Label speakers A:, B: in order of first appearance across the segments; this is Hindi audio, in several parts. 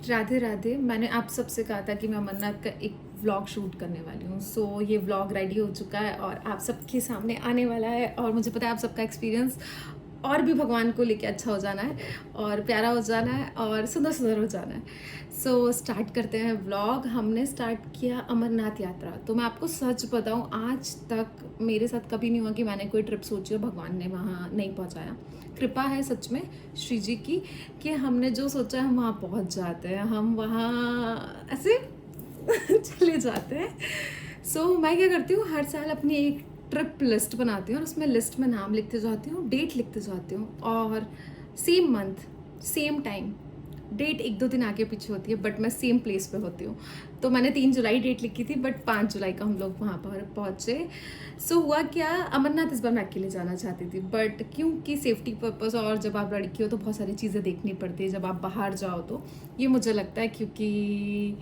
A: राधे राधे। मैंने आप सबसे कहा था कि मैं अमरनाथ का एक व्लॉग शूट करने वाली हूँ। सो ये व्लॉग रेडी हो चुका है और आप सबके सामने आने वाला है। और मुझे पता है आप सबका एक्सपीरियंस और भी भगवान को लेके अच्छा हो जाना है और प्यारा हो जाना है और सुंदर सुंदर हो जाना है। सो स्टार्ट करते हैं व्लॉग। हमने स्टार्ट किया अमरनाथ यात्रा। तो मैं आपको सच बताऊँ, आज तक मेरे साथ कभी नहीं हुआ कि मैंने कोई ट्रिप सोची हो भगवान ने वहाँ नहीं पहुँचाया। कृपा है सच में श्री जी की कि हमने जो सोचा है हम वहाँ पहुँच जाते हैं, हम वहाँ ऐसे चले जाते हैं। सो मैं क्या करती हूँ, हर साल अपनी एक ट्रिप लिस्ट बनाती हूँ और उसमें लिस्ट में नाम लिखते जाती हूँ, डेट लिखते जाती हूँ और same month same time. Date एक दो दिन आगे पीछे होती है बट मैं सेम प्लेस पे होती हूँ। तो मैंने 3 जुलाई डेट लिखी थी बट 5 जुलाई को हम लोग वहाँ पर पहुँचे। सो हुआ क्या, अमरनाथ इस बार मैं अकेले जाना चाहती थी बट क्योंकि सेफ्टी पर्पज़ और जब आप लड़की हो तो बहुत सारी चीज़ें देखनी पड़ती है जब आप बाहर जाओ। तो ये मुझे लगता है क्योंकि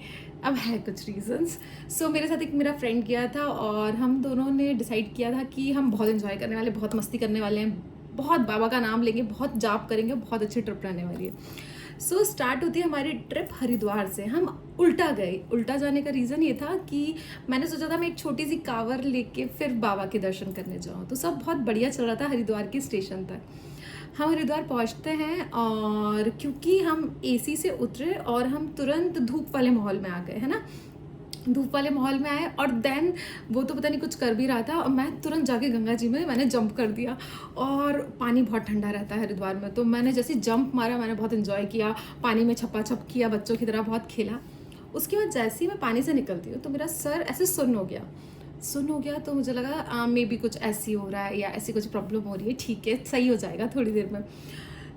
A: अब है कुछ रीजंस। सो मेरे साथ एक मेरा फ्रेंड गया था और हम दोनों ने डिसाइड किया था कि हम बहुत इन्जॉय करने वाले, बहुत मस्ती करने वाले हैं, बहुत बाबा का नाम लेंगे, बहुत जाप करेंगे, बहुत अच्छी ट्रिप रहने वाली है। सो स्टार्ट होती है हमारी ट्रिप हरिद्वार से। हम उल्टा गए। उल्टा जाने का रीज़न ये था कि मैंने सोचा था मैं एक छोटी सी कांवर लेके फिर बाबा के दर्शन करने जाऊँ। तो सब बहुत बढ़िया चल रहा था हरिद्वार के स्टेशन तक। हम हरिद्वार पहुंचते हैं और क्योंकि हम एसी से उतरे और हम तुरंत धूप वाले माहौल में आ गए, है ना। धूप वाले माहौल में आए और देन वो तो पता नहीं कुछ कर भी रहा था और मैं तुरंत जाके गंगा जी में मैंने जंप कर दिया। और पानी बहुत ठंडा रहता है हरिद्वार में, तो मैंने जैसे जंप मारा मैंने बहुत इन्जॉय किया, पानी में छपा छप किया, बच्चों की तरह बहुत खेला। उसके बाद जैसे ही मैं पानी से निकलती हूँ तो मेरा सर ऐसे सुन्न हो गया। तो मुझे लगा मे बी कुछ ऐसी हो रहा है या ऐसी कुछ प्रॉब्लम हो रही है, ठीक है सही हो जाएगा थोड़ी देर में।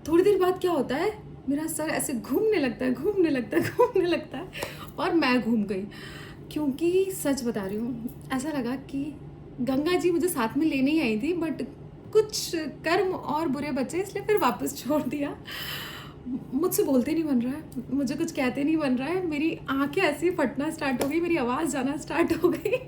A: थोड़ी देर बाद क्या होता है, मेरा सर ऐसे घूमने लगता है और मैं घूम गई। क्योंकि सच बता रही हूँ, ऐसा लगा कि गंगा जी मुझे साथ में लेने ही आई थी बट कुछ कर्म और बुरे बचे इसलिए फिर वापस छोड़ दिया। मुझसे बोलते नहीं बन रहा है, मुझे कुछ कहते नहीं बन रहा है, मेरी आंखें ऐसे ही फटना स्टार्ट हो गई, मेरी आवाज़ जाना स्टार्ट हो गई।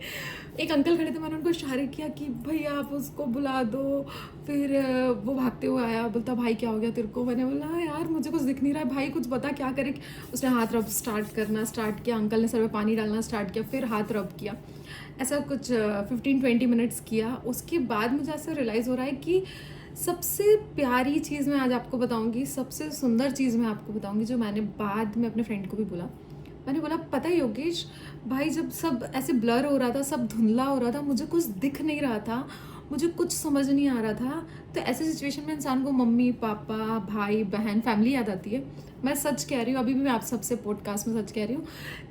A: एक अंकल खड़े थे, मैंने उनको इशारे किया कि भैया आप उसको बुला दो। फिर वो भागते हुए आया, बोलता भाई क्या हो गया तेरे को। मैंने बोला यार मुझे कुछ दिख नहीं रहा है भाई, कुछ बता क्या करे। उसने हाथ रब स्टार्ट किया, अंकल ने सर में पानी डालना स्टार्ट किया, फिर हाथ रब किया। ऐसा कुछ 15-20 मिनट्स किया। उसके बाद मुझे ऐसा रियलाइज़ हो रहा है कि सबसे प्यारी चीज़ मैं आज आपको बताऊंगी, सबसे सुंदर चीज़ मैं आपको बताऊंगी जो मैंने बाद में अपने फ्रेंड को भी बोला। मैंने बोला पता है योगेश भाई, जब सब ऐसे ब्लर हो रहा था, सब धुंधला हो रहा था, मुझे कुछ दिख नहीं रहा था, मुझे कुछ समझ नहीं आ रहा था। तो ऐसे सिचुएशन में इंसान को मम्मी पापा भाई बहन फैमिली याद आती है। मैं सच कह रही हूँ, अभी भी मैं आप सबसे पॉडकास्ट में सच कह रही हूँ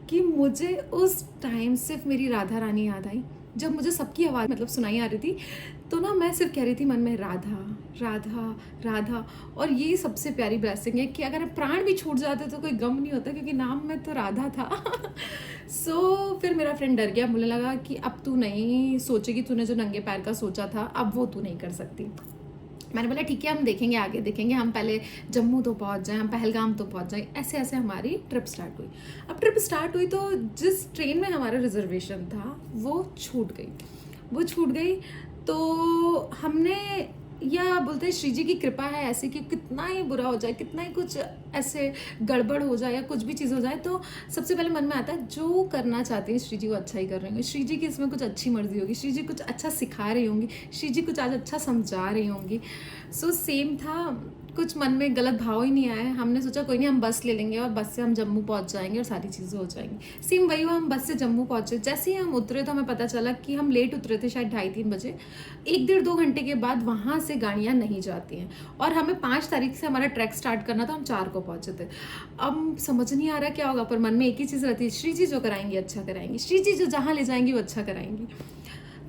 A: कि मुझे उस टाइम सिर्फ मेरी राधा रानी याद आई। जब मुझे सबकी आवाज़ मतलब सुनाई आ रही थी तो ना मैं सिर्फ कह रही थी मन में राधा राधा राधा। और ये सबसे प्यारी ब्लेसिंग है कि अगर प्राण भी छूट जाते तो कोई गम नहीं होता क्योंकि नाम में तो राधा था। फिर मेरा फ्रेंड डर गया, बोलने लगा कि अब तू नहीं सोचेगी, तूने जो नंगे पैर का सोचा था अब वो तू नहीं कर सकती। मैंने बोला ठीक है हम देखेंगे, आगे देखेंगे, हम पहले जम्मू तो पहुंच जाएं, हम पहलगाम तो पहुंच जाएं। ऐसे ऐसे हमारी ट्रिप स्टार्ट हुई। अब ट्रिप स्टार्ट हुई तो जिस ट्रेन में हमारा रिजर्वेशन था वो छूट गई। तो हमने, या बोलते हैं श्री जी की कृपा है ऐसे कि कितना ही बुरा हो जाए, कितना ही कुछ ऐसे गड़बड़ हो जाए या कुछ भी चीज़ हो जाए तो सबसे पहले मन में आता है जो करना चाहते हैं श्री जी वो अच्छा ही कर रहे होंगे, श्री जी की इसमें कुछ अच्छी मर्जी होगी, श्री जी कुछ अच्छा सिखा रही होंगी, श्री जी कुछ आज अच्छा समझा रही होंगी। सो सेम था, कुछ मन में गलत भाव ही नहीं आया। हमने सोचा कोई नहीं हम बस ले लेंगे और बस से हम जम्मू पहुंच जाएंगे और सारी चीज़ें हो जाएंगी। सेम वही हुआ, हम बस से जम्मू पहुंचे। जैसे ही हम उतरे तो हमें पता चला कि हम लेट उतरे थे, शायद 2:30-3 बजे। 1-1.5 घंटे के बाद वहाँ से गाड़ियाँ नहीं जाती हैं और हमें 5 तारीख से हमारा ट्रैक स्टार्ट करना था, हम 4 को पहुँचे थे। अब समझ नहीं आ रहा क्या होगा, पर मन में एक ही चीज़ रहती है, श्री जी जो कराएंगी अच्छा कराएंगी, श्री जी जो जहाँ ले जाएंगी वो अच्छा कराएंगी।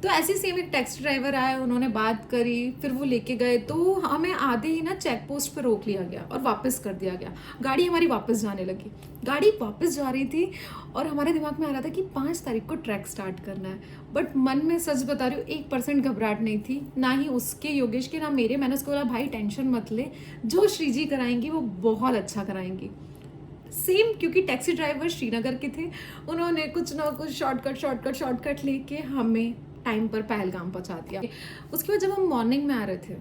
A: तो ऐसे सेम एक टैक्सी ड्राइवर आया, उन्होंने बात करी, फिर वो लेके गए। तो हमें आधे ही ना चेक पोस्ट पर रोक लिया गया और वापस कर दिया गया। गाड़ी हमारी वापस जाने लगी, गाड़ी वापस जा रही थी और हमारे दिमाग में आ रहा था कि 5 तारीख को ट्रैक स्टार्ट करना है। बट मन में सच बता रही हूँ 1% घबराहट नहीं थी, ना ही उसके योगेश के ना मेरे। मैंने उसको बोला भाई टेंशन मत ले, जो श्री जी कराएंगी वो बहुत अच्छा कराएंगी। सेम क्योंकि टैक्सी ड्राइवर श्रीनगर के थे, उन्होंने कुछ ना कुछ शॉर्टकट लेके हमें टाइम पर पहलगाम पहुंचा दिया। उसके बाद जब हम मॉर्निंग में आ रहे थे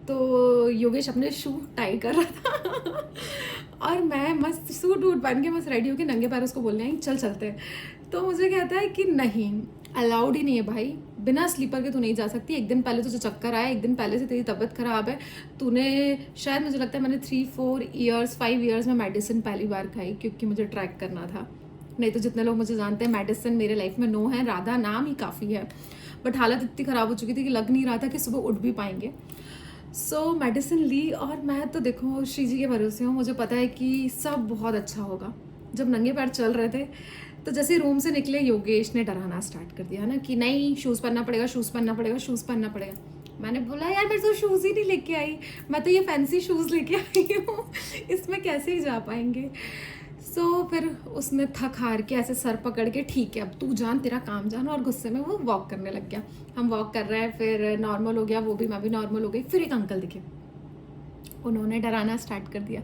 A: तो योगेश अपने शू टाई कर रहा था और मैं मस्त सूट वूट पहन के मस्त रेडी होके नंगे पैर उसको बोलने आई चल चलते हैं। तो मुझे कहता है कि नहीं, अलाउड ही नहीं है भाई, बिना स्लीपर के तू नहीं जा सकती। एक दिन पहले तुझे चक्कर आया, एक दिन पहले से तेरी तबीयत खराब है, तूने शायद मुझे लगता है मैंने 5 ईयर्स में मेडिसिन पहली बार खाई क्योंकि मुझे ट्रैक करना था। नहीं तो जितने लोग मुझे जानते हैं मेडिसिन मेरे लाइफ में नो है, राधा नाम ही काफ़ी है। बट हालत इतनी ख़राब हो चुकी थी कि लग नहीं रहा था कि सुबह उठ भी पाएंगे। सो मेडिसिन ली और मैं तो देखो श्री जी के भरोसे हूँ, मुझे पता है कि सब बहुत अच्छा होगा। जब नंगे पैर चल रहे थे तो जैसे रूम से निकले योगेश ने डराना स्टार्ट कर दिया ना कि नहीं शूज़ पहनना पड़ेगा, शूज़ पहनना पड़ेगा, शूज़ पहनना पड़ेगा। मैंने बोला यार मैं तो शूज़ ही नहीं लेके आई, मैं तो ये फैंसी शूज़ लेके आई हूँ, इसमें कैसे ही जा पाएंगे। फिर उसने थक हार के ऐसे सर पकड़ के ठीक है अब तू जान, तेरा काम जान, और गुस्से में वो वॉक करने लग गया। हम वॉक कर रहे हैं, फिर नॉर्मल हो गया वो भी, मैं भी नॉर्मल हो गई। फिर एक अंकल दिखे, उन्होंने डराना स्टार्ट कर दिया,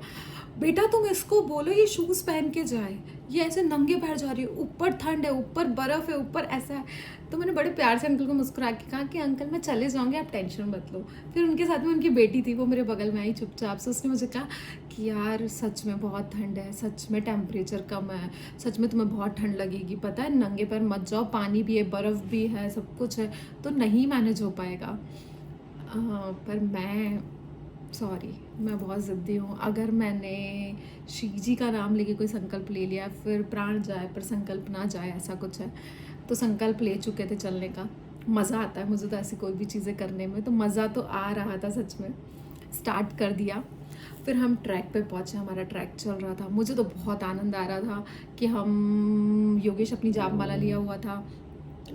A: बेटा तुम इसको बोलो ये शूज़ पहन के जाए, ये ऐसे नंगे पैर जा रही है, ऊपर ठंड है, ऊपर बर्फ़ है, ऊपर ऐसा है। तो मैंने बड़े प्यार से अंकल को मुस्कुरा के कहा कि अंकल मैं चले जाऊँगी, आप टेंशन मत लो। फिर उनके साथ में उनकी बेटी थी, वो मेरे बगल में आई चुपचाप से। उसने मुझे कहा कि यार सच में बहुत ठंड है, सच में टेम्परेचर कम है, सच में तुम्हें बहुत ठंड लगेगी, पता है नंगे पैर मत जाओ, पानी भी है, बर्फ़ भी है, सब कुछ है, तो नहीं मैनेज हो पाएगा। पर मैं सॉरी, मैं बहुत ज़िद्दी हूँ। अगर मैंने श्री जी का नाम लेके कोई संकल्प ले लिया, फिर प्राण जाए पर संकल्प ना जाए, ऐसा कुछ है। तो संकल्प ले चुके थे चलने का। मज़ा आता है मुझे तो ऐसी कोई भी चीज़ें करने में, तो मज़ा तो आ रहा था सच में। स्टार्ट कर दिया, फिर हम ट्रैक पे पहुँचे, हमारा ट्रैक चल रहा था। मुझे तो बहुत आनंद आ रहा था कि हम योगेश अपनी जाप माला लिया हुआ था,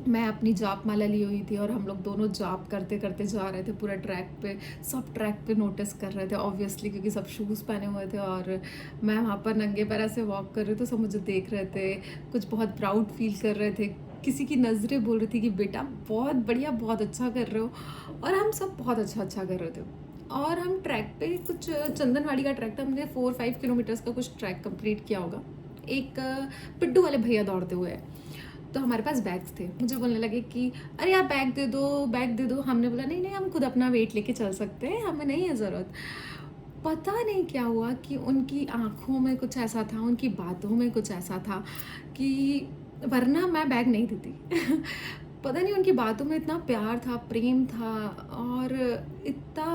A: मैं अपनी जाप माला ली हुई थी, और हम लोग दोनों जाप करते करते जा रहे थे पूरा ट्रैक पे। सब ट्रैक पे नोटिस कर रहे थे ऑब्वियसली, क्योंकि सब शूज़ पहने हुए थे और मैं वहाँ पर नंगे पैर से वॉक कर रही, तो सब मुझे देख रहे थे, कुछ बहुत प्राउड फील कर रहे थे। किसी की नज़रें बोल रही थी कि बेटा बहुत बढ़िया, बहुत अच्छा कर रहे हो, और हम सब बहुत अच्छा कर रहे थे। और हम ट्रैक पे कुछ चंदनवाड़ी का ट्रैक था, हमने 4-5 किलोमीटर्स का कुछ ट्रैक कंप्लीट किया होगा। एक पिड्डू वाले भैया दौड़ते हुए, तो हमारे पास बैग्स थे। मुझे बोलने लगे कि अरे आप बैग दे दो, बैग दे दो। हमने बोला नहीं नहीं, हम खुद अपना वेट लेके चल सकते हैं, हमें नहीं है ज़रूरत। पता नहीं क्या हुआ कि उनकी आँखों में कुछ ऐसा था, उनकी बातों में कुछ ऐसा था कि वरना मैं बैग नहीं देती पता नहीं उनकी बातों में इतना प्यार था, प्रेम था, और इतना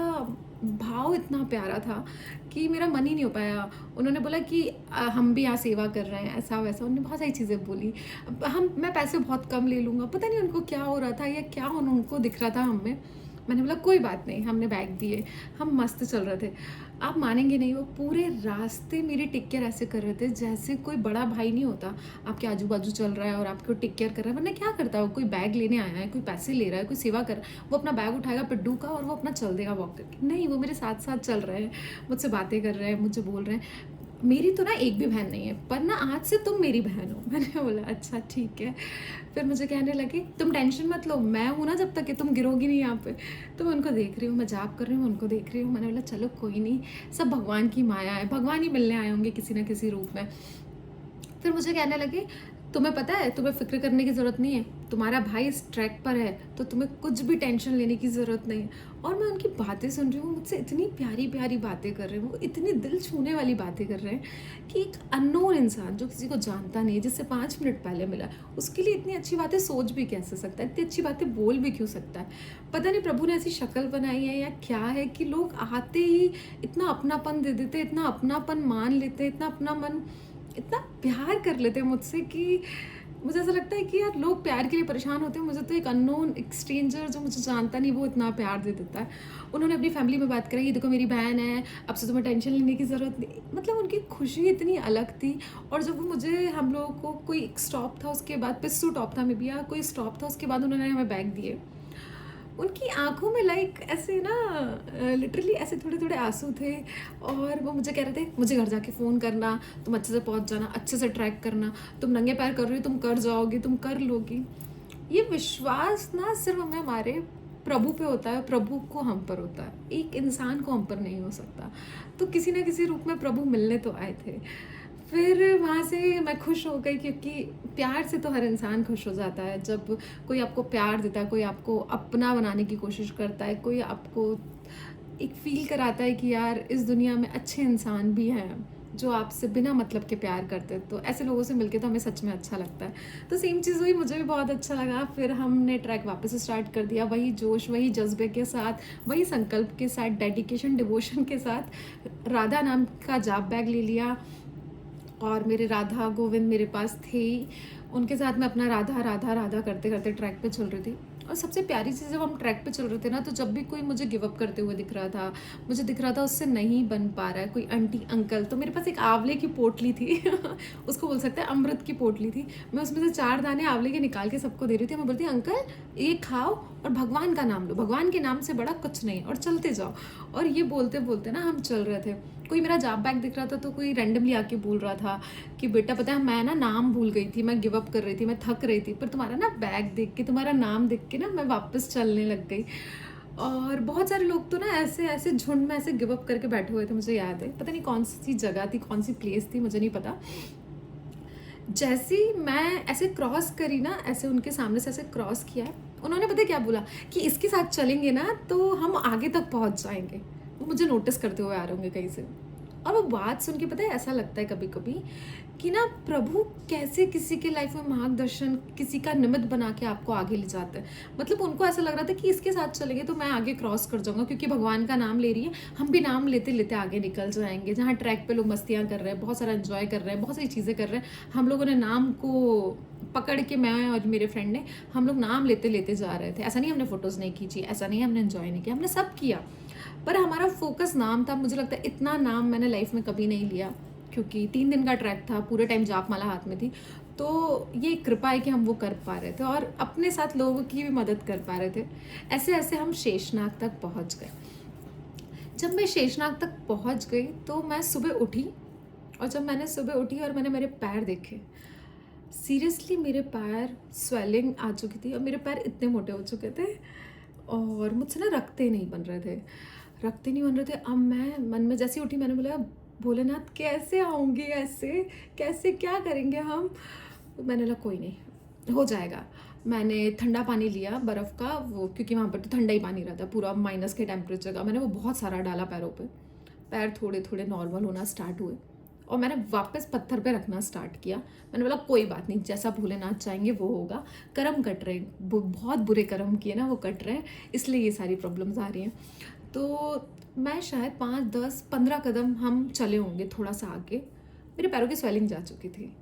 A: भाव इतना प्यारा था कि मेरा मन ही नहीं हो पाया। उन्होंने बोला कि हम भी यहाँ सेवा कर रहे हैं, ऐसा वैसा, उन्होंने बहुत सारी चीज़ें बोली। मैं पैसे बहुत कम ले लूँगा, पता नहीं उनको क्या हो रहा था या क्या उनको दिख रहा था हम में। मैंने बोला कोई बात नहीं, हमने बैग दिए, हम मस्त चल रहे थे। आप मानेंगे नहीं, वो पूरे रास्ते मेरी टेक केयर ऐसे कर रहे थे जैसे कोई बड़ा भाई नहीं होता, आपके आजू बाजू चल रहा है और आपको टेक केयर कर रहा है। वरना क्या करता है, कोई बैग लेने आया है, कोई पैसे ले रहा है, कोई सेवा कर रहा है, वो अपना बैग उठाएगा पिड्डू का और वो अपना चल देगा वॉक करके। नहीं, वो मेरे साथ साथ चल रहे हैं, मुझसे बातें कर रहे हैं, मुझे बोल रहे हैं मेरी तो ना एक भी बहन नहीं है, पर ना आज से तुम मेरी बहन हो। मैंने बोला अच्छा ठीक है। फिर मुझे कहने लगे तुम टेंशन मत लो, मैं हूँ ना जब तक कि तुम गिरोगी नहीं यहाँ पे। तो मैं उनको देख रही हूँ, मैं जाप कर रही हूँ, उनको देख रही हूँ। मैंने बोला चलो कोई नहीं, सब भगवान की माया है, भगवान ही मिलने आए होंगे किसी ना किसी रूप में। फिर मुझे कहने लगे तुम्हें पता है तुम्हें फिक्र करने की ज़रूरत नहीं है, तुम्हारा भाई इस ट्रैक पर है तो तुम्हें कुछ भी टेंशन लेने की ज़रूरत नहीं है। और मैं उनकी बातें सुन रही हूँ, मुझसे इतनी प्यारी प्यारी बातें कर रहे हैं, वो इतनी दिल छूने वाली बातें कर रहे हैं कि एक अननोन इंसान जो किसी को जानता नहीं है, जिससे 5 मिनट पहले मिला, उसके लिए इतनी अच्छी बातें सोच भी कैसे सकता है, इतनी अच्छी बातें बोल भी क्यों सकता है। पता नहीं प्रभु ने ऐसी शक्ल बनाई है या क्या है कि लोग आते ही इतना अपनापन दे देते, इतना अपनापन मान लेते, इतना प्यार कर लेते हैं मुझसे कि मुझे ऐसा लगता है कि यार लोग प्यार के लिए परेशान होते हैं, मुझे तो एक अननोन एक स्ट्रेंजर जो मुझे जानता नहीं वो इतना प्यार दे देता है। उन्होंने अपनी फैमिली में बात करी, ये देखो मेरी बहन है, अब से तुम्हें टेंशन लेने की ज़रूरत नहीं। मतलब उनकी खुशी इतनी अलग थी। और जब वो मुझे, हम लोगों को कोई एक स्टॉप था, उसके बाद पिस्सू टॉप था मे बी, या कोई स्टॉप था, उसके बाद उन्होंने हमें बैग दिए। उनकी आंखों में लाइक ऐसे ना लिटरली ऐसे थोड़े थोड़े आंसू थे, और वो मुझे कह रहे थे मुझे घर जाके फ़ोन करना, तुम अच्छे से पहुंच जाना, अच्छे से ट्रैक करना, तुम नंगे पैर कर रही हो, तुम कर जाओगी, तुम कर लोगी। ये विश्वास ना सिर्फ हमें हमारे प्रभु पे होता है, प्रभु को हम पर होता है, एक इंसान को हम पर नहीं हो सकता। तो किसी ना किसी रूप में प्रभु मिलने तो आए थे। फिर वहाँ से मैं खुश हो गई, क्योंकि प्यार से तो हर इंसान खुश हो जाता है। जब कोई आपको प्यार देता है, कोई आपको अपना बनाने की कोशिश करता है, कोई आपको एक फ़ील कराता है कि यार इस दुनिया में अच्छे इंसान भी हैं, जो आपसे बिना मतलब के प्यार करते हैं। तो ऐसे लोगों से मिलके तो हमें सच में अच्छा लगता है। तो सेम चीज़ हुई, मुझे भी बहुत अच्छा लगा। फिर हमने ट्रैक वापस से स्टार्ट कर दिया, वही जोश, वही जज़्बे के साथ, वही संकल्प के साथ, डेडिकेशन, डिवोशन के साथ। राधा नाम का जाप बैग ले लिया और मेरे राधा गोविंद मेरे पास थे ही। उनके साथ मैं अपना राधा राधा राधा करते करते ट्रैक पे चल रही थी। और सबसे प्यारी चीज़, जब हम ट्रैक पे चल रहे थे ना, तो जब भी कोई मुझे गिव अप करते हुए दिख रहा था, मुझे दिख रहा था उससे नहीं बन पा रहा है, कोई आंटी अंकल, तो मेरे पास एक आंवले की पोटली थी उसको बोल सकते हैं अमृत की पोटली थी। मैं उसमें से 4 दाने आंवले के निकाल के सबको दे रही थी। मैं बोलती अंकल ये खाओ और भगवान का नाम लो, भगवान के नाम से बड़ा कुछ नहीं, और चलते जाओ। और ये बोलते बोलते ना हम चल रहे थे। कोई मेरा जाप बैग दिख रहा था तो कोई रैंडमली आके बोल रहा था कि बेटा पता है मैं ना नाम भूल गई थी, मैं गिव अप कर रही थी, मैं थक रही थी, पर तुम्हारा ना बैग देख के, तुम्हारा नाम देख के ना मैं वापस चलने लग गई। और बहुत सारे लोग तो ना ऐसे ऐसे झुंड में ऐसे गिव अप करके बैठे हुए थे। मुझे याद है, पता नहीं कौन सी जगह थी, कौन सी प्लेस थी, मुझे नहीं पता। जैसे ही मैं ऐसे क्रॉस करी ना, ऐसे उनके सामने से ऐसे क्रॉस किया, उन्होंने पता है क्या बोला कि इसके साथ चलेंगे ना तो हम आगे तक पहुंच जाएंगे। वो मुझे नोटिस करते हुए आ रहे होंगे कहीं से। और वो बात सुन के पता है ऐसा लगता है कभी कभी कि ना प्रभु कैसे किसी के लाइफ में मार्गदर्शन, किसी का निमित्त बना के आपको आगे ले जाते हैं। मतलब उनको ऐसा लग रहा था कि इसके साथ चलेंगे तो मैं आगे क्रॉस कर जाऊंगा, क्योंकि भगवान का नाम ले रही है, हम भी नाम लेते लेते आगे निकल जाएंगे। जहाँ ट्रैक पे लोग मस्तियाँ कर रहे हैं, बहुत सारा एंजॉय कर रहे हैं, बहुत सारी चीज़ें कर रहे हैं, हम लोगों ने नाम को पकड़ के, मैं और मेरे फ्रेंड ने, हम लोग नाम लेते लेते जा रहे थे। ऐसा नहीं हमने फोटोज़ नहीं खींची, ऐसा नहीं हमने एंजॉय नहीं किया, हमने सब किया, पर हमारा फोकस नाम था। मुझे लगता है इतना नाम मैंने लाइफ में कभी नहीं लिया, क्योंकि 3 दिन का ट्रैक था, पूरे टाइम जाप माला हाथ में थी। तो ये कृपा है कि हम वो कर पा रहे थे और अपने साथ लोगों की भी मदद कर पा रहे थे। ऐसे ऐसे हम शेषनाग तक पहुंच गए। जब मैं शेषनाग तक पहुंच गई तो मैं सुबह उठी, और जब मैंने सुबह उठी और मैंने मेरे पैर देखे, सीरियसली मेरे पैर स्वेलिंग आ चुकी थी और मेरे पैर इतने मोटे हो चुके थे और मुझसे ना रखते नहीं बन रहे थे, रखते नहीं बन रहे थे। अब मैं मन में जैसे ही उठी, मैंने बोला भोलेनाथ कैसे आऊँगी, ऐसे कैसे, क्या करेंगे हम। तो मैंने बोला कोई नहीं, हो जाएगा। मैंने ठंडा पानी लिया बर्फ़ का, वो क्योंकि वहाँ पर तो ठंडा ही पानी रहता है, पूरा माइनस के टेम्परेचर का। मैंने वो बहुत सारा डाला पैरों पे, पैर थोड़े थोड़े नॉर्मल होना स्टार्ट हुए और मैंने वापस पत्थर पे रखना स्टार्ट किया। मैंने बोला कोई बात नहीं, जैसा भोलेनाथ चाहेंगे वो होगा। कर्म कट रहे, बहुत बुरे कर्म किए ना, वो कट रहे हैं, इसलिए ये सारी प्रॉब्लम्स आ रही हैं। तो मैं शायद 5, 10, 15 कदम हम चले होंगे, थोड़ा सा आगे मेरे पैरों की स्वेलिंग जा चुकी थी।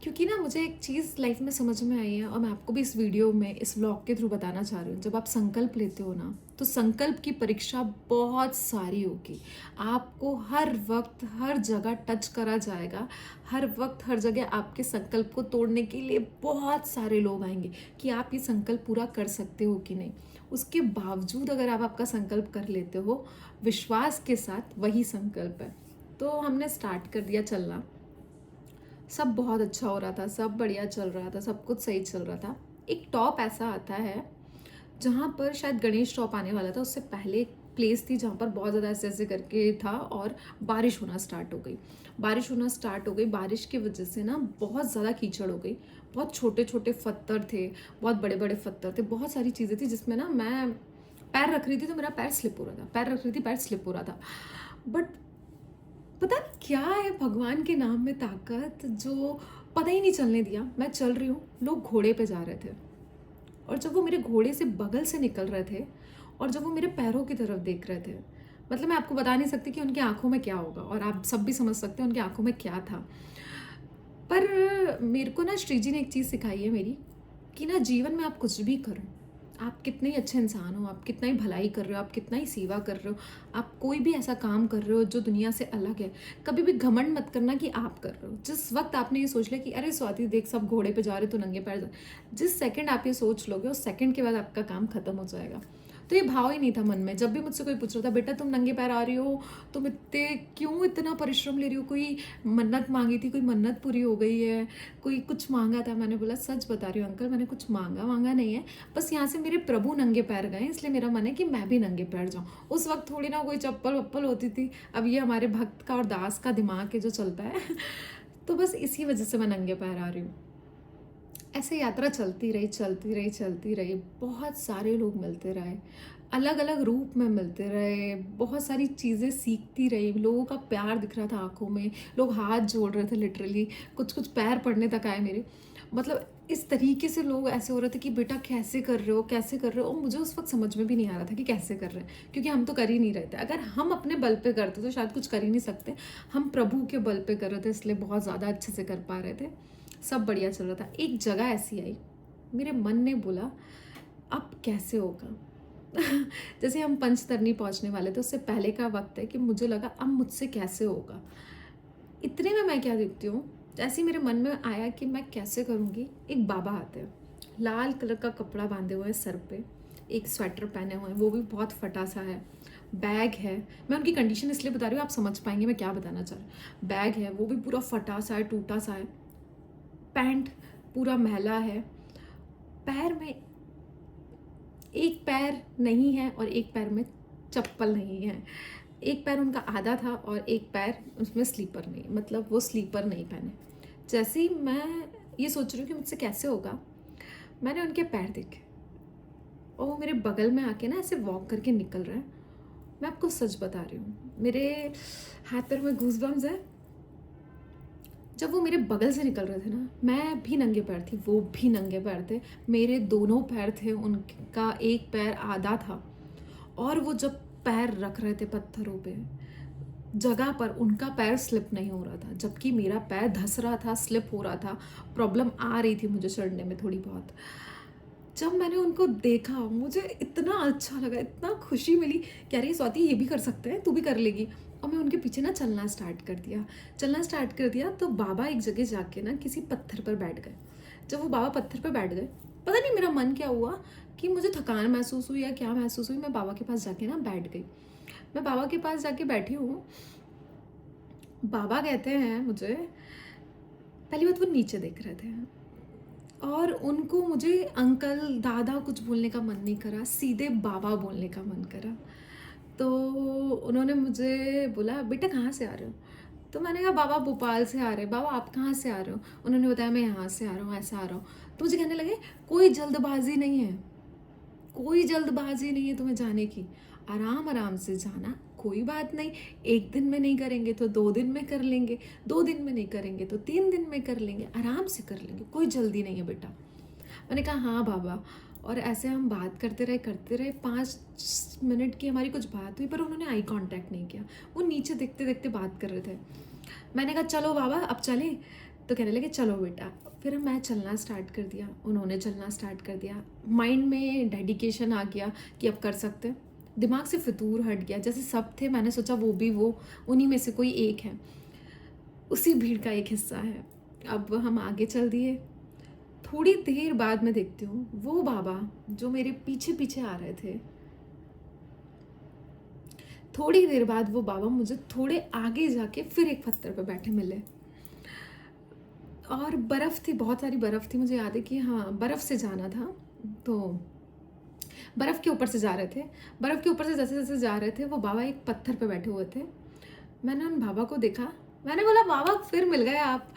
A: क्योंकि ना मुझे एक चीज़ लाइफ में समझ में आई है और मैं आपको भी इस वीडियो में, इस व्लॉग के थ्रू बताना चाह रही हूँ। जब आप संकल्प लेते हो ना, तो संकल्प की परीक्षा बहुत सारी होगी। आपको हर वक्त हर जगह टच करा जाएगा, हर वक्त हर जगह आपके संकल्प को तोड़ने के लिए बहुत सारे लोग आएंगे कि आप ये संकल्प पूरा कर सकते हो कि नहीं। उसके बावजूद अगर आप आपका संकल्प कर लेते हो विश्वास के साथ, वही संकल्प है। तो हमने स्टार्ट कर दिया चलना, सब बहुत अच्छा हो रहा था, सब बढ़िया चल रहा था, सब कुछ सही चल रहा था। एक टॉप ऐसा आता है जहाँ पर शायद गणेश टॉप आने वाला था, उससे पहले एक प्लेस थी जहाँ पर बहुत ज़्यादा ऐसे ऐसे करके था और बारिश होना स्टार्ट हो गई। बारिश होना स्टार्ट हो गई, बारिश की वजह से ना बहुत ज़्यादा कीचड़ हो गई। बहुत छोटे छोटे पत्थर थे, बहुत बड़े बड़े पत्थर थे, बहुत सारी चीज़ें थी जिसमें ना मैं पैर रख रही थी तो मेरा पैर स्लिप हो रहा था, पैर रख रही थी पैर स्लिप हो रहा था। बट पता नहीं क्या है भगवान के नाम में ताकत, जो पता ही नहीं चलने दिया। मैं चल रही हूँ, लोग घोड़े पे जा रहे थे, और जब वो मेरे घोड़े से बगल से निकल रहे थे और जब वो मेरे पैरों की तरफ देख रहे थे, मतलब मैं आपको बता नहीं सकती कि उनकी आंखों में क्या होगा, और आप सब भी समझ सकते हैं उनकी आंखों में क्या था। पर मेरे को ना श्री जी ने एक चीज़ सिखाई है मेरी, कि ना जीवन में आप कुछ भी करो, आप कितने ही अच्छे इंसान हो, आप कितना ही भलाई कर रहे हो, आप कितना ही सेवा कर रहे हो, आप कोई भी ऐसा काम कर रहे हो जो दुनिया से अलग है, कभी भी घमंड मत करना कि आप कर रहे हो। जिस वक्त आपने ये सोच लिया कि अरे स्वाति देख सब घोड़े पे जा रहे तो नंगे पैर जा, जिस सेकंड आप ये सोच लोगे उस सेकंड के बाद आपका काम खत्म हो जाएगा। तो ये भाव ही नहीं था मन में। जब भी मुझसे कोई पूछ रहा था बेटा तुम नंगे पैर आ रही हो, तुम इतने क्यों इतना परिश्रम ले रही हो, कोई मन्नत मांगी थी, कोई मन्नत पूरी हो गई है, कोई कुछ मांगा था। मैंने बोला सच बता रही हूँ अंकल, मैंने कुछ मांगा नहीं है, बस यहाँ से मेरे प्रभु नंगे पैर गए, इसलिए मेरा मन है कि मैं भी नंगे पैर जाऊँ। उस वक्त थोड़ी ना कोई चप्पल वप्पल होती थी, अब ये हमारे भक्त का और दास का दिमाग है जो चलता है तो बस इसी वजह से मैं नंगे पैर आ रही हूँ। ऐसे यात्रा चलती रही, बहुत सारे लोग मिलते रहे, अलग अलग रूप में मिलते रहे, बहुत सारी चीज़ें सीखती रही, लोगों का प्यार दिख रहा था आंखों में, लोग हाथ जोड़ रहे थे लिटरली, कुछ कुछ पैर पड़ने तक आए मेरे। मतलब इस तरीके से लोग ऐसे हो रहे थे कि बेटा कैसे कर रहे हो, कैसे कर रहे हो, और मुझे उस वक्त समझ में भी नहीं आ रहा था कि कैसे कर रहे हैं, क्योंकि हम तो कर ही नहीं रहे थे। अगर हम अपने बल पे करते तो शायद कुछ कर ही नहीं सकते, हम प्रभु के बल पे कर रहे थे, इसलिए बहुत ज़्यादा अच्छे से कर पा रहे थे, सब बढ़िया चल रहा था। एक जगह ऐसी आई, मेरे मन ने बोला अब कैसे होगा। जैसे हम पंचतरनी पहुंचने वाले थे, उससे पहले का वक्त है कि मुझे लगा अब मुझसे कैसे होगा। इतने में मैं क्या देखती हूँ, जैसे ही मेरे मन में आया कि मैं कैसे करूँगी, एक बाबा आते हैं, लाल कलर का कपड़ा बांधे हुए हैं सर पे, एक स्वेटर पहने हुए हैं, वो भी बहुत फटा सा है, बैग है। मैं उनकी कंडीशन इसलिए बता रही हूँ, आप समझ पाएंगे मैं क्या बताना चाह रही हूँ। बैग है, वो भी पूरा फटा सा है, टूटा सा है, पैंट पूरा मैला है, पैर में एक पैर नहीं है और एक पैर में चप्पल नहीं है, एक पैर उनका आधा था और एक पैर उसमें स्लीपर नहीं, मतलब वो स्लीपर नहीं पहने। जैसे ही मैं ये सोच रही हूँ कि मुझसे कैसे होगा, मैंने उनके पैर देखे और वो मेरे बगल में आके ना ऐसे वॉक करके निकल रहा है। मैं आपको सच बता रही हूँ, मेरे हाथ पैर में गूज़बम्स है। जब वो मेरे बगल से निकल रहे थे ना, मैं भी नंगे पैर थी, वो भी नंगे पैर थे, मेरे दोनों पैर थे, उनका एक पैर आधा था, और वो जब पैर रख रहे थे पत्थरों पे जगह पर, उनका पैर स्लिप नहीं हो रहा था, जबकि मेरा पैर धस रहा था, स्लिप हो रहा था, प्रॉब्लम आ रही थी मुझे चढ़ने में थोड़ी बहुत। जब मैंने उनको देखा मुझे इतना अच्छा लगा, इतना खुशी मिली कि अरे स्वाति ये भी कर सकते हैं, तू भी कर लेगी। और मैं उनके पीछे ना चलना स्टार्ट कर दिया। तो बाबा एक जगह जाके ना किसी पत्थर पर बैठ गए। जब वो बाबा पत्थर पर बैठ गए, पता नहीं मेरा मन क्या हुआ कि मुझे थकान महसूस हुई या क्या महसूस हुई, मैं बाबा के पास जाके ना बैठ गई। मैं बाबा के पास जाके बैठी हूँ, बाबा कहते हैं मुझे, पहली बात वो नीचे देख रहे थे और उनको मुझे अंकल दादा कुछ बोलने का मन नहीं करा, सीधे बाबा बोलने का मन करा। तो उन्होंने मुझे बोला बेटा कहाँ से आ रहे हो, तो मैंने कहा बाबा भोपाल से आ रहे हैं। बाबा आप कहाँ से आ रहे हो, उन्होंने बताया मैं यहाँ से आ रहा हूँ, ऐसा आ रहा हूँ। तो मुझे कहने लगे कोई जल्दबाजी नहीं है, कोई जल्दबाजी नहीं है तुम्हें जाने की, आराम आराम से जाना, कोई बात नहीं, एक दिन में नहीं करेंगे तो 2 दिन में कर लेंगे, 2 दिन में नहीं करेंगे तो 3 दिन में कर लेंगे, आराम से कर लेंगे, कोई जल्दी नहीं है बेटा। मैंने कहा हाँ बाबा। और ऐसे हम बात करते रहे, 5 मिनट की हमारी कुछ बात हुई, पर उन्होंने आई कांटेक्ट नहीं किया, वो नीचे देखते देखते बात कर रहे थे। मैंने कहा चलो बाबा अब चलें, तो कहने लगे चलो बेटा। फिर मैं चलना स्टार्ट कर दिया, उन्होंने चलना स्टार्ट कर दिया, माइंड में डेडिकेशन आ गया कि अब कर सकते हैं, दिमाग से फितूर हट गया। जैसे सब थे, मैंने सोचा वो भी वो उन्हीं में से कोई एक है, उसी भीड़ का एक हिस्सा है। अब हम आगे चल दिए। थोड़ी देर बाद मैं देखती हूँ वो बाबा जो मेरे पीछे पीछे आ रहे थे, थोड़ी देर बाद वो बाबा मुझे थोड़े आगे जाके फिर एक पत्थर पे बैठे मिले, और बर्फ़ थी, बहुत सारी बर्फ़ थी। मुझे याद है कि हाँ बर्फ़ से जाना था, तो बर्फ़ के ऊपर से जा रहे थे। बर्फ़ के ऊपर से जैसे जैसे जा रहे थे, वो बाबा एक पत्थर पे बैठे हुए थे। मैंने उन बाबा को देखा, मैंने बोला बाबा फिर मिल गए आप।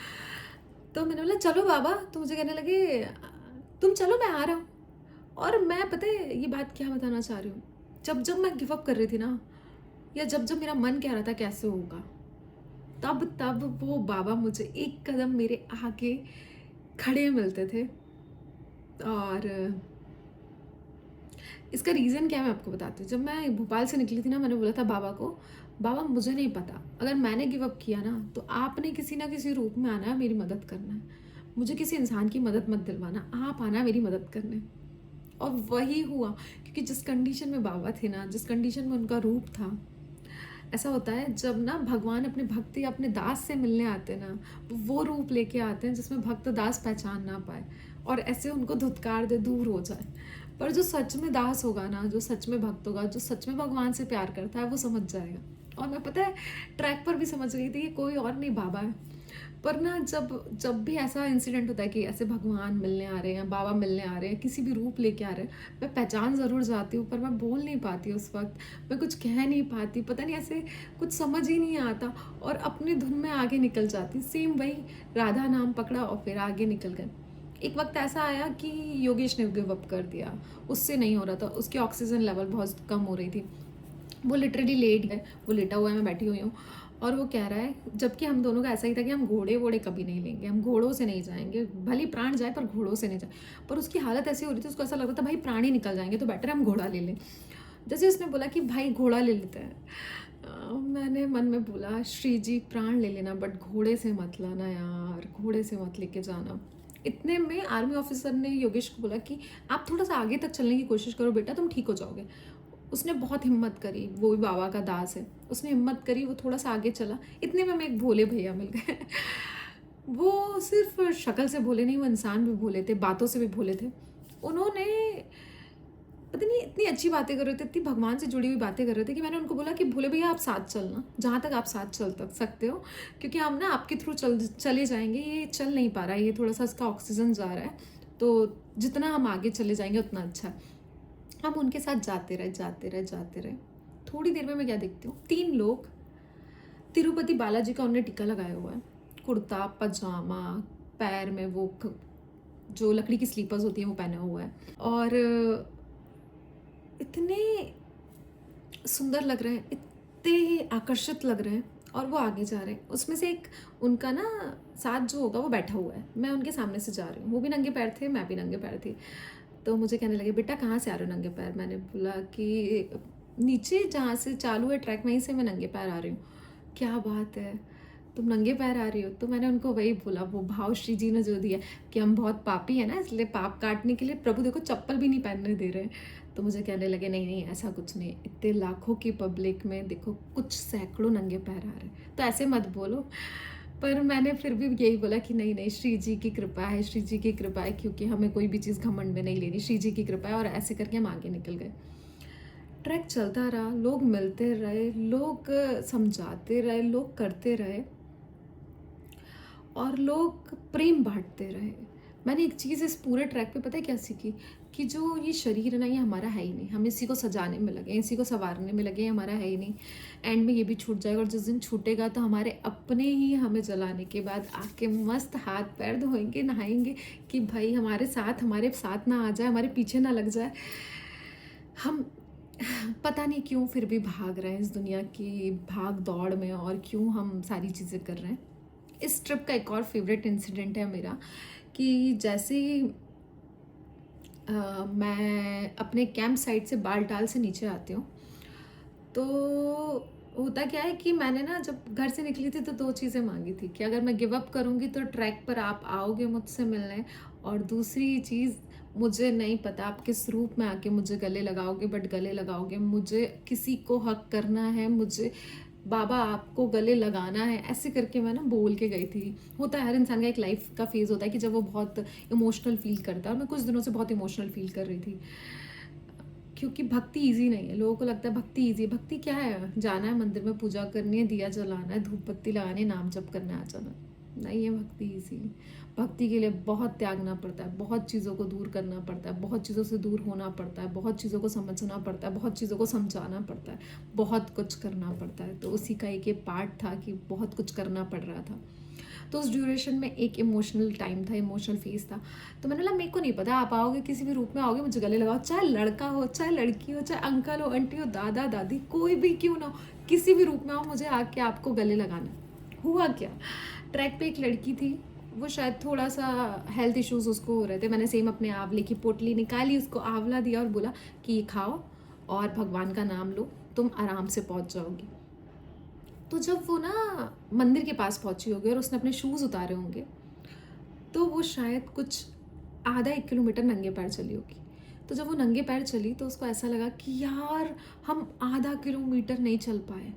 A: तो मैंने बोला चलो बाबा, तो मुझे कहने लगे तुम चलो मैं आ रहा हूँ। और मैं पता है ये बात क्या बताना चाह रही हूँ, जब जब मैं गिव अप कर रही थी ना, या जब जब मेरा मन कह रहा था कैसे होगा, तब तब वो बाबा मुझे एक कदम मेरे आगे खड़े मिलते थे। और इसका रीज़न क्या है मैं आपको बताती हूँ। जब मैं भोपाल से निकली थी ना, मैंने बोला था बाबा को, बाबा मुझे नहीं पता, अगर मैंने गिव अप किया ना तो आपने किसी ना किसी रूप में आना है, मेरी मदद करना है, मुझे किसी इंसान की मदद मत दिलवाना, आप आना मेरी मदद करने। और वही हुआ, क्योंकि जिस कंडीशन में बाबा थे ना, जिस कंडीशन में उनका रूप था, ऐसा होता है जब ना भगवान अपने भक्त या अपने दास से मिलने आते हैं ना, वो रूप लेके आते हैं जिसमें भक्त दास पहचान ना पाए और ऐसे उनको धुतकार दे, दूर हो जाए। पर जो सच में दास होगा ना, जो सच में भक्त होगा, जो सच में भगवान से प्यार करता है, वो समझ जाएगा। और मैं पता है ट्रैक पर भी समझ गई थी कि कोई और नहीं बाबा है। पर ना जब जब भी ऐसा इंसिडेंट होता है कि ऐसे भगवान मिलने आ रहे हैं, बाबा मिलने आ रहे हैं, किसी भी रूप लेके आ रहे हैं, मैं पहचान ज़रूर जाती हूँ, पर मैं बोल नहीं पाती उस वक्त, मैं कुछ कह नहीं पाती, पता नहीं ऐसे कुछ समझ ही नहीं आता, और अपनी धुन में आगे निकल जाती। सेम वही राधा नाम पकड़ा और फिर आगे निकल गए। एक वक्त ऐसा आया कि योगेश ने गिव अप कर दिया, उससे नहीं हो रहा था, उसकी ऑक्सीजन लेवल बहुत कम हो रही थी। वो लिटरली लेट गए, वो लेटा हुआ है, मैं बैठी हुई हूँ और वो कह रहा है, जबकि हम दोनों का ऐसा ही था कि हम घोड़े वोड़े कभी नहीं लेंगे, हम घोड़ों से नहीं जाएंगे, भले ही प्राण जाए पर घोड़ों से नहीं जाए। पर उसकी हालत ऐसी हो रही थी, उसको ऐसा लग रहा था भाई प्राण ही निकल जाएंगे तो बेटर है हम घोड़ा ले लें। जैसे उसने बोला कि भाई घोड़ा ले लेते हैं, मैंने मन में बोला श्री जी प्राण ले लेना बट घोड़े से मत लाना यार, घोड़े से मत लेके जाना। इतने में आर्मी ऑफिसर ने योगेश को बोला कि आप थोड़ा सा आगे तक चलने की कोशिश करो बेटा, तुम ठीक हो जाओगे। उसने बहुत हिम्मत करी, वो भी बाबा का दास है, उसने हिम्मत करी, वो थोड़ा सा आगे चला। इतने में एक भोले भैया मिल गए। वो सिर्फ शक्ल से भोले नहीं, वो इंसान भी भोले थे, बातों से भी भोले थे। उन्होंने पता नहीं इतनी अच्छी बातें कर रहे थे, इतनी भगवान से जुड़ी हुई बातें कर रहे थे कि मैंने उनको बोला कि भोले भैया आप साथ चलना, जहाँ तक आप साथ चल सकते हो, क्योंकि हम ना आपके थ्रू चले जाएंगे, ये चल नहीं पा रहा है, ये थोड़ा सा इसका ऑक्सीजन जा रहा है, तो जितना हम आगे चले जाएंगे उतना अच्छा है। हम उनके साथ जाते रहे जाते रहे जाते रहे। थोड़ी देर में मैं क्या देखती हूँ, 3 लोग तिरुपति बालाजी का उन्होंने टीका लगाया हुआ है, कुर्ता पजामा, पैर में वो जो लकड़ी की स्लीपर्स होती हैं वो पहना हुआ है, और इतने सुंदर लग रहे हैं, इतने आकर्षित लग रहे हैं, और वो आगे जा रहे हैं। उसमें से एक उनका ना साथ जो होगा वो बैठा हुआ है, मैं उनके सामने से जा रही हूँ, वो भी नंगे पैर थे, मैं भी नंगे पैर थी। तो मुझे कहने लगे बेटा कहाँ से आ रहे हो नंगे पैर? मैंने बोला कि नीचे जहाँ से चालू है ट्रैक वहीं से मैं नंगे पैर आ रही हूँ। क्या बात है, तुम नंगे पैर आ रही हो? तो मैंने उनको वही बोला, वो भाव श्री जी ने जो दिया कि हम बहुत पापी है ना, इसलिए पाप काटने के लिए प्रभु देखो चप्पल भी नहीं पहनने दे रहे। तो मुझे कहने लगे नहीं नहीं ऐसा कुछ नहीं, इतने लाखों की पब्लिक में देखो कुछ सैकड़ों नंगे पैर आ रहे, तो ऐसे मत बोलो। पर मैंने फिर भी यही बोला कि नहीं नहीं श्री जी की कृपा है, श्री जी की कृपा है, क्योंकि हमें कोई भी चीज़ घमंड में नहीं लेनी, श्री जी की कृपा है। और ऐसे करके हम आगे निकल गए। ट्रैक चलता रहा, लोग मिलते रहे, लोग समझाते रहे, लोग करते रहे, और लोग प्रेम बांटते रहे। मैंने एक चीज़ इस पूरे ट्रैक पे पता है क्या सीखी, कि जो ये शरीर है ना, ये हमारा है ही नहीं, हम इसी को सजाने में लगे, इसी को संवारने में लगे, हमारा है ही नहीं। एंड में ये भी छूट जाएगा, और जिस दिन छूटेगा तो हमारे अपने ही हमें जलाने के बाद आके मस्त हाथ पैर धोएंगे, नहाएंगे कि भाई हमारे साथ ना आ जाए, हमारे पीछे ना लग जाए। हम पता नहीं क्यों फिर भी भाग रहे हैं इस दुनिया की भाग दौड़ में, और क्यों हम सारी चीज़ें कर रहे हैं। इस ट्रिप का एक और फेवरेट इंसिडेंट है मेरा, कि जैसे ही मैं अपने कैंप साइट से बालटाल से नीचे आती हूँ, तो होता क्या है कि मैंने ना जब घर से निकली थी तो 2 चीज़ें मांगी थी, कि अगर मैं गिव अप करूँगी तो ट्रैक पर आप आओगे मुझसे मिलने, और दूसरी चीज़ मुझे नहीं पता आप किस रूप में आके मुझे गले लगाओगे, बट गले लगाओगे, मुझे किसी को हक करना है, मुझे बाबा आपको गले लगाना है, ऐसे करके मैं ना बोल के गई थी। होता है हर इंसान का एक लाइफ का फेज़ होता है कि जब वो बहुत इमोशनल फील करता है, और मैं कुछ दिनों से बहुत इमोशनल फील कर रही थी, क्योंकि भक्ति ईजी नहीं है। लोगों को लगता है भक्ति ईजी, भक्ति क्या है, जाना है मंदिर में पूजा करनी है, दिया जलाना है, धूप बत्ती लगानी है, नाम जप करना है, आ जाना। नहीं है भक्ति ईजी। भक्ति के लिए बहुत त्यागना पड़ता है, बहुत चीज़ों को दूर करना पड़ता है, बहुत चीज़ों से दूर होना पड़ता है, बहुत चीज़ों को समझना पड़ता है, बहुत चीज़ों को समझाना पड़ता है, बहुत कुछ करना पड़ता है। तो उसी का एक ये पार्ट था कि बहुत कुछ करना पड़ रहा था। तो उस ड्यूरेशन में एक इमोशनल टाइम था, इमोशनल फेज था। तो मैंने बोला मेरे को नहीं पता, आप आओगे किसी भी रूप में आओगे, मुझे गले लगाओ, चाहे लड़का हो, चाहे लड़की हो, चाहे अंकल हो, आंटी हो, दादा दादी, कोई भी क्यों ना हो, किसी भी रूप में आओ, मुझे आके आपको गले लगाना। हुआ क्या, ट्रैक पे एक लड़की थी, वो शायद थोड़ा सा हेल्थ इश्यूज उसको हो रहे थे। मैंने सेम अपने आंवले की पोटली निकाली, उसको आंवला दिया और बोला कि ये खाओ और भगवान का नाम लो, तुम आराम से पहुंच जाओगी। तो जब वो ना मंदिर के पास पहुंची होगी और उसने अपने शूज़ उतारे होंगे, तो वो शायद कुछ आधा 1 किलोमीटर नंगे पैर चली होगी। तो जब वो नंगे पैर चली तो उसको ऐसा लगा कि यार हम आधा किलोमीटर नहीं चल पाए,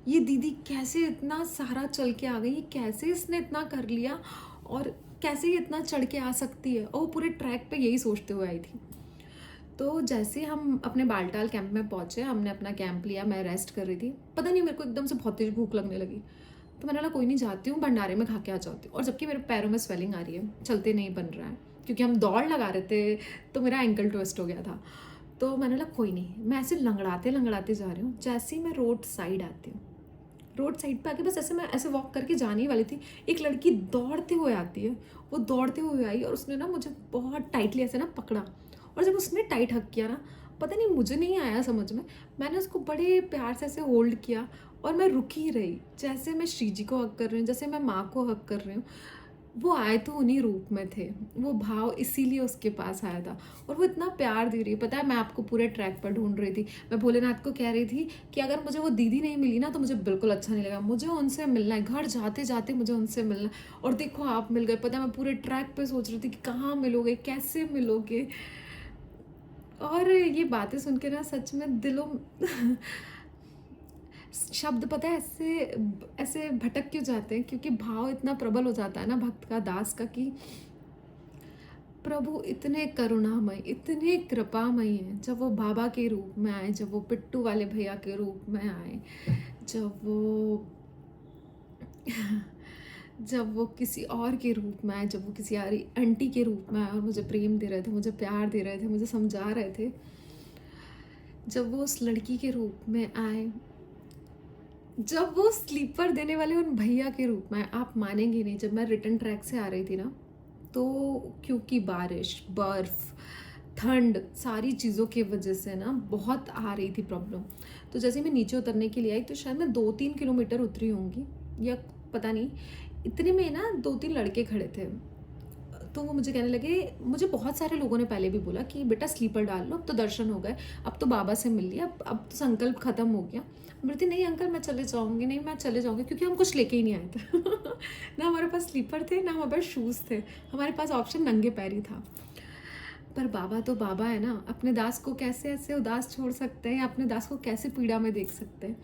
A: ये दीदी कैसे इतना सारा चल के आ गई, ये कैसे इसने इतना कर लिया, और कैसे ये इतना चढ़ के आ सकती है। और वो पूरे ट्रैक पे यही सोचते हुए आई थी। तो जैसे हम अपने बालटाल कैंप में पहुँचे, हमने अपना कैंप लिया, मैं रेस्ट कर रही थी, पता नहीं मेरे को एकदम से बहुत तेज भूख लगने लगी। तो मैंने बोला कोई नहीं, जाती हूँ भंडारे में खा के आ जाती हूँ। और जबकि मेरे पैरों में स्वेलिंग आ रही है, चलते नहीं बन रहा है, क्योंकि हम दौड़ लगा रहे थे, तो मेरा एंकल ट्विस्ट हो गया था। तो मैंने बोला कोई नहीं, मैं ऐसे लंगड़ाते लंगड़ाते जा रही हूँ। जैसे ही मैं रोड साइड आती हूँ, रोड साइड पे आके बस ऐसे मैं ऐसे वॉक करके जाने ही वाली थी, एक लड़की दौड़ते हुए आती है। वो दौड़ते हुए आई और उसने ना मुझे बहुत टाइटली ऐसे ना पकड़ा, और जब उसने टाइट हक किया ना, पता नहीं मुझे नहीं आया समझ में, मैंने उसको बड़े प्यार से ऐसे होल्ड किया और मैं रुकी ही रही। जैसे मैं श्री जी को हक कर रही हूँ, जैसे मैं माँ को हक कर रही हूँ, वो आए तो उन्हीं रूप में थे, वो भाव इसीलिए उसके पास आया था। और वो इतना प्यार दे रही है, पता है मैं आपको पूरे ट्रैक पर ढूंढ रही थी। मैं भोलेनाथ को कह रही थी कि अगर मुझे वो दीदी नहीं मिली ना तो मुझे बिल्कुल अच्छा नहीं लगा, मुझे उनसे मिलना है, घर जाते जाते मुझे उनसे मिलना है। और देखो आप मिल गए। पता है मैं पूरे ट्रैक पे सोच रही थी कि कहाँ मिलोगे, कैसे मिलोगे। और ये बातें सुन के ना सच में दिलों शब्द पता है ऐसे ऐसे भटक क्यों जाते हैं, क्योंकि भाव इतना प्रबल हो जाता है ना भक्त का, दास का, कि प्रभु इतने करुणामय, इतने कृपामय हैं। जब वो बाबा के रूप में आए, जब वो पिट्टू वाले भैया के रूप में आए, जब वो जब वो किसी और के रूप में आए, जब वो किसी और आंटी के रूप में आए और मुझे प्रेम दे रहे थे, मुझे प्यार दे रहे थे, मुझे समझा रहे थे, जब वो उस लड़की के रूप में आए, जब वो स्लीपर देने वाले उन भैया के रूप में आए, आप मानेंगे नहीं, जब मैं रिटर्न ट्रैक से आ रही थी ना, तो क्योंकि बारिश, बर्फ़, ठंड, सारी चीज़ों की वजह से ना बहुत आ रही थी प्रॉब्लम। तो जैसे मैं नीचे उतरने के लिए आई तो शायद मैं 2-3 किलोमीटर उतरी होंगी, या पता नहीं, इतने में ना 2-3 लड़के खड़े थे। तो वो मुझे कहने लगे, मुझे बहुत सारे लोगों ने पहले भी बोला कि बेटा स्लीपर डाल लो, अब तो दर्शन हो गए, अब तो बाबा से मिल लिया, अब तो संकल्प खत्म हो गया। बोलती नहीं अंकल मैं चले जाऊँगी, नहीं मैं चले जाऊँगी, क्योंकि हम कुछ लेके ही नहीं आए थे ना हमारे पास स्लीपर थे, ना हमारे पास शूज़ थे, हमारे पास ऑप्शन नंगे पैर ही था। पर बाबा तो बाबा है ना, अपने दास को कैसे ऐसे उदास छोड़ सकते हैं, या अपने दास को कैसे पीड़ा में देख सकते हैं।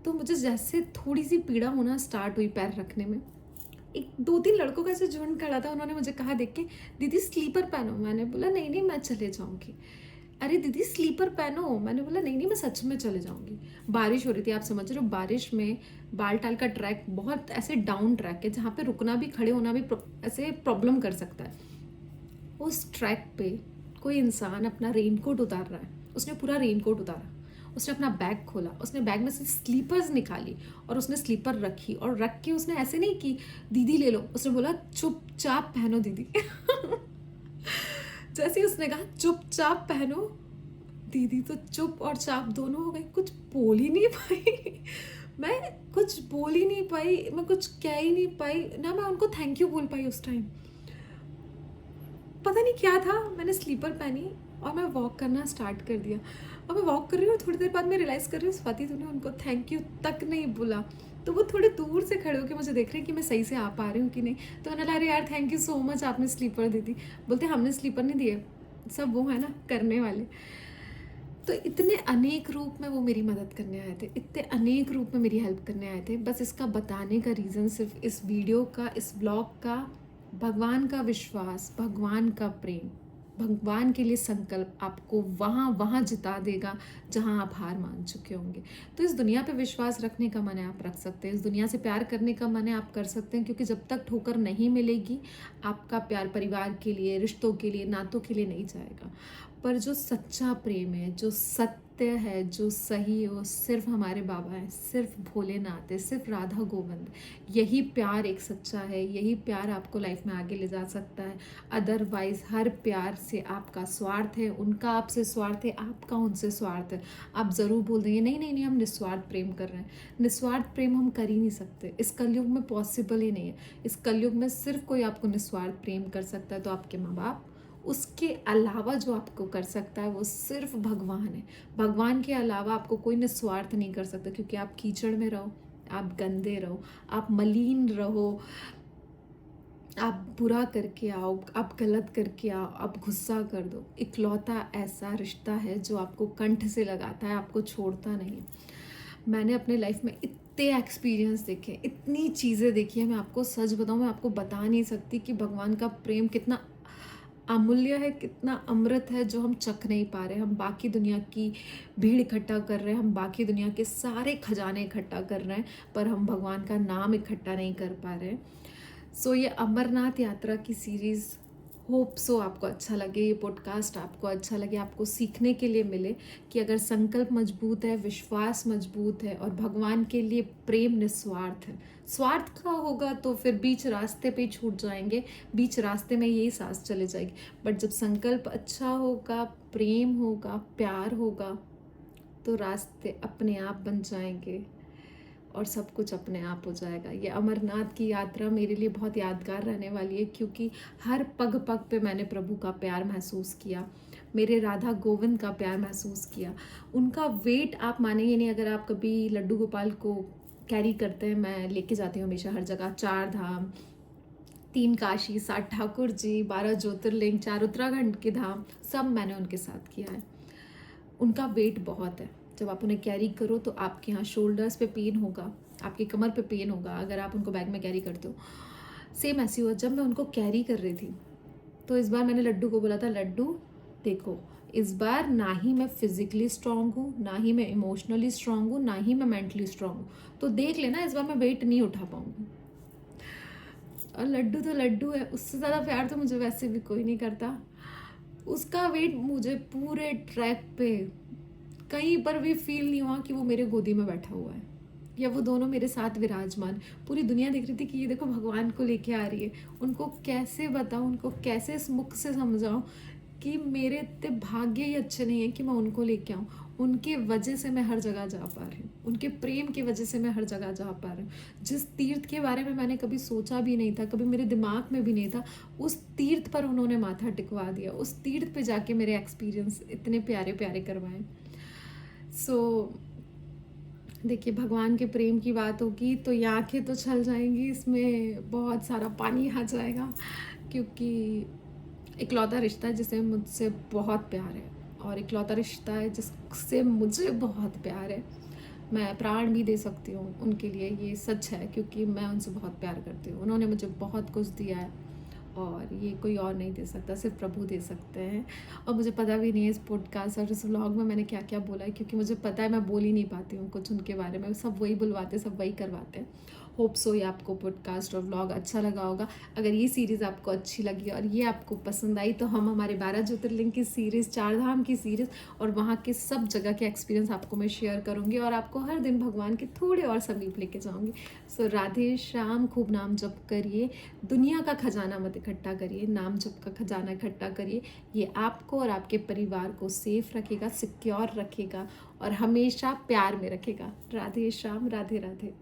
A: तो मुझे जैसे थोड़ी सी पीड़ा होना स्टार्ट हुई पैर रखने में, एक 2-3 लड़कों का ऐसे झुंड खड़ा था, उन्होंने मुझे कहा देख के, दीदी स्लीपर पहनो। मैंने बोला नहीं नहीं मैं चले जाऊँगी। अरे दीदी स्लीपर पहनो। मैंने बोला नहीं नहीं मैं सच में चले जाऊँगी। बारिश हो रही थी, आप समझ रहे हो, बारिश में बालटाल का ट्रैक बहुत ऐसे डाउन ट्रैक है, जहाँ पे रुकना भी, खड़े होना भी ऐसे प्रॉब्लम कर सकता है। उस ट्रैक पे कोई इंसान अपना रेनकोट उतार रहा है, उसने पूरा रेनकोट उतारा, उसने अपना बैग खोला, उसने बैग में से स्लीपर्स निकाली और उसने स्लीपर रखी, और रख के उसने ऐसे नहीं कि दीदी ले लो, उसने बोला चुपचाप पहनो दीदी जैसे ही उसने कहा चुपचाप पहनो, दीदी तो चुप और चाप दोनों हो गई, कुछ बोल ही नहीं पाई मैं कुछ बोल ही नहीं पाई, मैं कुछ कह ही नहीं पाई ना, मैं उनको थैंक यू बोल पाई उस टाइम। पता नहीं क्या था, मैंने स्लीपर पहनी और मैं वॉक करना स्टार्ट कर दिया। और मैं वॉक कर रही हूँ, थोड़ी देर बाद मैं रियलाइज़ कर रही हूँ स्वाति तूने उनको थैंक यू तक नहीं बोला। तो वो थोड़े दूर से खड़े होकर मुझे देख रहे हैं कि मैं सही से आ पा रही हूँ कि नहीं। तो मैंने कहा अरे यार थैंक यू सो मच, आपने स्लीपर दी थी। बोलते हमने स्लीपर नहीं दिए, सब वो है ना करने वाले। तो इतने अनेक रूप में वो मेरी मदद करने आए थे, इतने अनेक रूप में मेरी हेल्प करने आए थे। बस इसका बताने का रीज़न सिर्फ इस वीडियो का, इस ब्लॉग का, भगवान का विश्वास, भगवान का प्रेम, भगवान के लिए संकल्प आपको वहाँ जिता देगा जहाँ आप हार मान चुके होंगे। तो इस दुनिया पे विश्वास रखने का मन है आप रख सकते हैं, इस दुनिया से प्यार करने का मन है आप कर सकते हैं, क्योंकि जब तक ठोकर नहीं मिलेगी आपका प्यार परिवार के लिए, रिश्तों के लिए, नातों के लिए नहीं जाएगा। पर जो सच्चा प्रेम है, जो सत्य है, जो सही है, वो सिर्फ हमारे बाबा हैं, सिर्फ भोलेनाथ है, सिर्फ राधा गोविंद। यही प्यार एक सच्चा है, यही प्यार आपको लाइफ में आगे ले जा सकता है। अदरवाइज हर प्यार से आपका स्वार्थ है, उनका आपसे स्वार्थ है, आपका उनसे स्वार्थ है। आप ज़रूर बोल देंगे नहीं नहीं नहीं हम निस्वार्थ प्रेम कर रहे हैं। निस्वार्थ प्रेम हम कर ही नहीं सकते, इस कलयुग में पॉसिबल ही नहीं है। इस कलयुग में सिर्फ कोई आपको निस्वार्थ प्रेम कर सकता है तो आपके माँ बाप, उसके अलावा जो आपको कर सकता है वो सिर्फ भगवान है। भगवान के अलावा आपको कोई निस्वार्थ नहीं कर सकता, क्योंकि आप कीचड़ में रहो, आप गंदे रहो, आप मलिन रहो, आप बुरा करके आओ, आप गलत करके आओ, आप गुस्सा कर दो, इकलौता ऐसा रिश्ता है जो आपको कंठ से लगाता है, आपको छोड़ता नहीं। मैंने अपने लाइफ में इतने एक्सपीरियंस देखे, इतनी चीज़ें देखी है, मैं आपको सच बताऊँ, मैं आपको बता नहीं सकती कि भगवान का प्रेम कितना अमूल्य है, कितना अमृत है, जो हम चख नहीं पा रहे। हम बाकी दुनिया की भीड़ इकट्ठा कर रहे हैं, हम बाकी दुनिया के सारे खजाने इकट्ठा कर रहे हैं, पर हम भगवान का नाम इकट्ठा नहीं कर पा रहे। सो ये अमरनाथ यात्रा की सीरीज़ होप सो आपको अच्छा लगे ये पॉडकास्ट, आपको अच्छा लगे, आपको सीखने के लिए मिले कि अगर संकल्प मजबूत है, विश्वास मजबूत है और भगवान के लिए प्रेम निस्वार्थ है। स्वार्थ का होगा तो फिर बीच रास्ते पे ही छूट जाएंगे, बीच रास्ते में यही सांस चले जाएगी। बट जब संकल्प अच्छा होगा, प्रेम होगा, प्यार होगा, तो रास्ते अपने आप बन जाएंगे और सब कुछ अपने आप हो जाएगा। ये अमरनाथ की यात्रा मेरे लिए बहुत यादगार रहने वाली है, क्योंकि हर पग पग पे मैंने प्रभु का प्यार महसूस किया, मेरे राधा गोविंद का प्यार महसूस किया। उनका वेट आप मानेंगे नहीं। अगर आप कभी लड्डू गोपाल को कैरी करते हैं, मैं लेके जाती हूँ हमेशा हर जगह, 4 धाम, 3 काशी, 7 ठाकुर जी, 12 ज्योतिर्लिंग, 4 उत्तराखंड के धाम, सब मैंने उनके साथ किया है। उनका वेट बहुत है। जब आप उन्हें कैरी करो तो आपके यहाँ शोल्डर्स पे पेन होगा, आपकी कमर पे पेन होगा अगर आप उनको बैग में कैरी करते हो। सेम ऐसी हुआ जब मैं उनको कैरी कर रही थी। तो इस बार मैंने लड्डू को बोला था, लड्डू देखो, इस बार ना ही मैं फिजिकली स्ट्रांग हूँ, ना ही मैं इमोशनली स्ट्रांग हूँ, ना ही मैं मेंटली स्ट्रांग हूँ, तो देख लेना इस बार मैं वेट नहीं उठा पाऊंगी। और लड्डू तो लड्डू है, उससे ज़्यादा प्यार तो मुझे वैसे भी कोई नहीं करता। उसका वेट मुझे पूरे ट्रैक पे कहीं पर भी फील नहीं हुआ कि वो मेरे गोदी में बैठा हुआ है या वो दोनों मेरे साथ विराजमान। पूरी दुनिया देख रही थी कि ये देखो भगवान को लेके आ रही है। उनको कैसे बताऊं, उनको कैसे इस मुख से समझाऊं कि मेरे इतने भाग्य ही अच्छे नहीं है कि मैं उनको लेके आऊं। उनके वजह से मैं हर जगह जा पा रही हूँ, उनके प्रेम की वजह से मैं हर जगह जा पा रही हूँ। जिस तीर्थ के बारे में मैंने कभी सोचा भी नहीं था, कभी मेरे दिमाग में भी नहीं था, उस तीर्थ पर उन्होंने माथा टिकवा दिया। उस तीर्थ पे जाके मेरे एक्सपीरियंस इतने प्यारे प्यारे करवाए। सो देखिए, भगवान के प्रेम की बात होगी तो ये आँखें तो छल जाएंगी, इसमें बहुत सारा पानी आ जाएगा, क्योंकि इकलौता रिश्ता है जिसे मुझसे बहुत प्यार है, और इकलौता रिश्ता है जिससे मुझे बहुत प्यार है। मैं प्राण भी दे सकती हूँ उनके लिए, ये सच है, क्योंकि मैं उनसे बहुत प्यार करती हूँ। उन्होंने मुझे बहुत कुछ दिया है और ये कोई और नहीं दे सकता, सिर्फ प्रभु दे सकते हैं। और मुझे पता भी नहीं है इस पॉडकास्ट और इस व्लॉग में मैंने क्या क्या बोला है, क्योंकि मुझे पता है मैं बोल ही नहीं पाती हूँ कुछ उनके बारे में। सब वही बुलवाते, सब वही करवाते हैं। होप सो ये आपको पॉडकास्ट और व्लॉग अच्छा लगा होगा। अगर ये सीरीज़ आपको अच्छी लगी और ये आपको पसंद आई तो हम हमारे 12 ज्योतिर्लिंग की सीरीज़, 4 धाम की सीरीज़ और वहाँ के सब जगह के एक्सपीरियंस आपको मैं शेयर करूँगी और आपको हर दिन भगवान के थोड़े और समीप लेके जाऊँगी। सो राधे श्याम, खूब नाम जप करिए, दुनिया का खजाना मत इकट्ठा करिए, नाम जप का खजाना इकट्ठा करिए। ये आपको और आपके परिवार को सेफ रखेगा, सिक्योर रखेगा और हमेशा प्यार में रखेगा। राधे श्याम, राधे राधे।